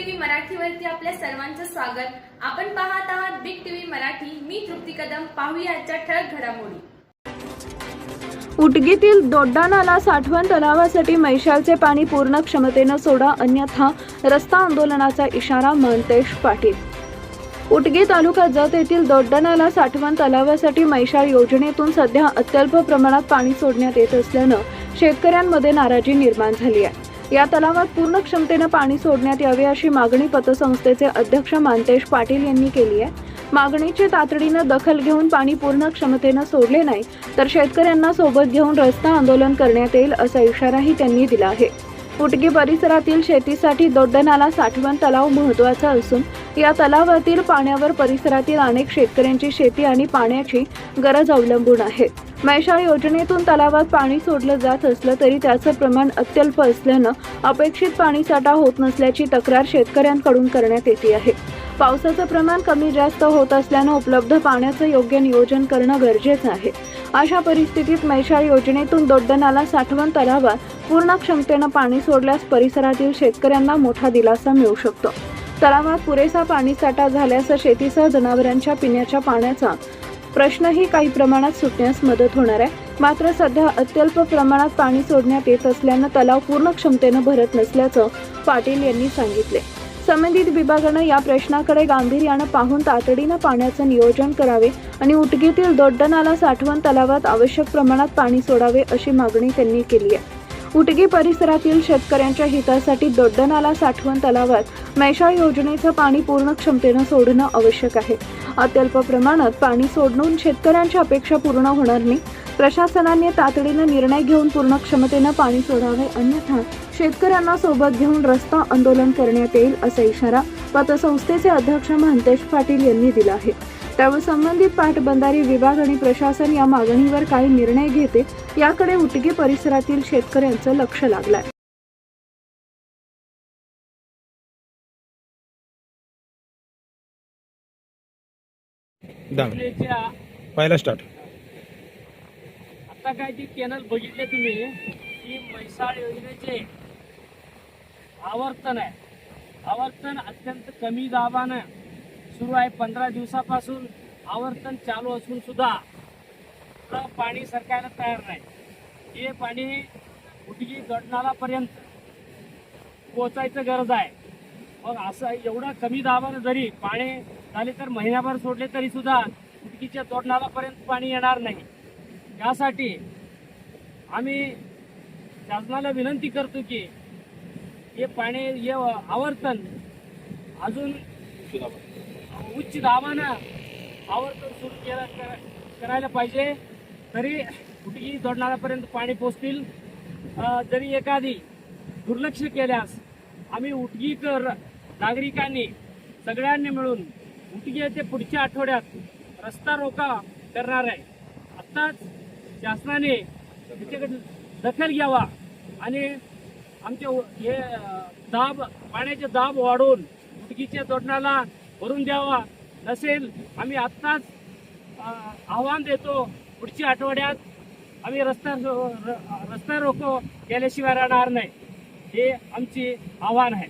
TV मराठीवरती आपल्या सर्वांचं स्वागत। आपण पाहत आहात बिग टीव्ही मराठी। मी तृप्ती कदम। पाहूया आजच्या ठळक घडामोडी। उटगीतील दोड्डा नाला साठवण तलावासाठी मैशालचे पाणी पूर्ण क्षमतेने सोडा, अन्यथा रस्ता आंदोलनाचा इशारा महंतेश पाटील। उटगी तालुका जत येथील दोड्डा नाला साठवण तलावासाठी मैशाळ योजनेतून सध्या अत्यल्प प्रमाणात पाणी सोडण्यात येत असल्यानं शेतकऱ्यांमध्ये नाराजी निर्माण झाली आहे। या तलावात पूर्ण क्षमतेने पाणी सोडण्यात यावे अशी मागणी पतसंस्थेचे अध्यक्ष महंतेश पाटील यांनी केली आहे। मागणीची तातडीने दखल घेऊन पाणी पूर्ण क्षमतेने सोडले नाही तर शेतकऱ्यांना सोबत घेऊन रस्ता आंदोलन करण्यात येईल असा इशाराही त्यांनी दिला आहे। उटगी परिसरातील शेतीसाठी दोड्डा नाला साठवण तलाव महत्त्वाचा असून या तलावातील पाण्यावर परिसरातील अनेक शेतकऱ्यांची शेती आणि पाण्याची गरज अवलंबून आहे। मैशाळ योजनेतून तलावात पाणी सोडलं जात असलं तरी त्याचं प्रमाण अत्यल्प असल्यानं अपेक्षित पाणीसाठा होत नसल्याची तक्रार शेतकऱ्यांकडून करण्यात येते आहे। पावसाचं प्रमाण कमी जास्त होत असल्यानं उपलब्ध पाण्याचं योग्य नियोजन करणं गरजेचं आहे। अशा परिस्थितीत मैशाळ योजनेतून दोड्डा नाला साठवण तलावात पूर्ण क्षमतेनं पाणी सोडल्यास परिसरातील शेतकऱ्यांना मोठा दिलासा मिळू शकतो। तलावात पुरेसा पाणीसाठा झाल्यास शेतीसह जनावरांच्या पिण्याच्या पाण्याचा प्रश्नही काही प्रमाणात सुटण्यास मदत होणार आहे। मात्र सध्या अत्यल्प प्रमाणात पाणी सोडण्यात येत असल्यानं तलाव पूर्ण क्षमतेनं भरत नसल्याचं पाटील यांनी सांगितले। संबंधित विभागानं या प्रश्नाकडे गांभीर्यानं पाहून तातडीनं पाण्याचं नियोजन करावे आणि उटगीतील दोड्डा नाला साठवण तलावात आवश्यक प्रमाणात पाणी सोडावे अशी मागणी त्यांनी केली आहे। उटगी परिसरातील शेतकऱ्यांच्या हितासाठी दोड्डा नाला साठवण तलावात मैशाळ योजनेचं पाणी पूर्ण क्षमतेनं सोडणं आवश्यक आहे। अत्यल्प प्रमाणात पाणी सोडून शेतकऱ्यांच्या अपेक्षा पूर्ण होणार नाही। प्रशासनाने तातडीने निर्णय घेऊन पूर्ण क्षमतेनं पाणी सोडावे, अन्यथा शेतकऱ्यांना सोबत घेऊन रस्ता आंदोलन करण्यात येईल असा इशारा पतसंस्थेचे अध्यक्ष महंतेश पाटील यांनी दिला आहे। त्यावर संबंधित पाटबंधारे विभाग आणि प्रशासन या मागणीवर काही निर्णय घेते याकडे उटगी परिसरातील शेतकऱ्यांचं लक्ष लागलंय। पहिला स्टार्ट। आता काय ती कॅनल बघितले तुम्ही की मैसाळ योजनेचे आवर्तन अत्यंत कमी दाबानं सुरू आहे। 15 दिवसापासून आवर्तन चालू असून सुद्धा पाणी सरकायला तयार नाही। हे पाणी उटगी गडनालापर्यंत पोहोचायचं गरज आहे। मग असं एवढं कमी दाबानं जरी पाणी झाले तर महिनाभर सोडले तरी सुद्धा उटगीच्या दोडनालापर्यंत पाणी येणार नाही। यासाठी आम्ही शासनाला विनंती करतो की हे पाणी हे आवर्तन अजून उच्च दाबानं आवर्तन सुरू करायला पाहिजे। तरी उटगी दोडनालापर्यंत पाणी पोचतील। जरी एखादी दुर्लक्ष केल्यास आम्ही उटगीकर नागरिकांनी सगळ्यांनी मिळून उटगी येथे पुढच्या आठवड्यात रस्ता रोका करणार आहे। आत्ताच शासनाने त्याच्याकडे दखल घ्यावा आणि आमचे हे पाण्याचे दाब वाढवून उटगीच्या दोडनाला भरून द्यावा। नसेल आम्ही आत्ताच आव्हान देतो, पुढच्या आठवड्यात आम्ही रस्ता रोको केल्याशिवाय राहणार नाही। हे आमचे आव्हान आहे।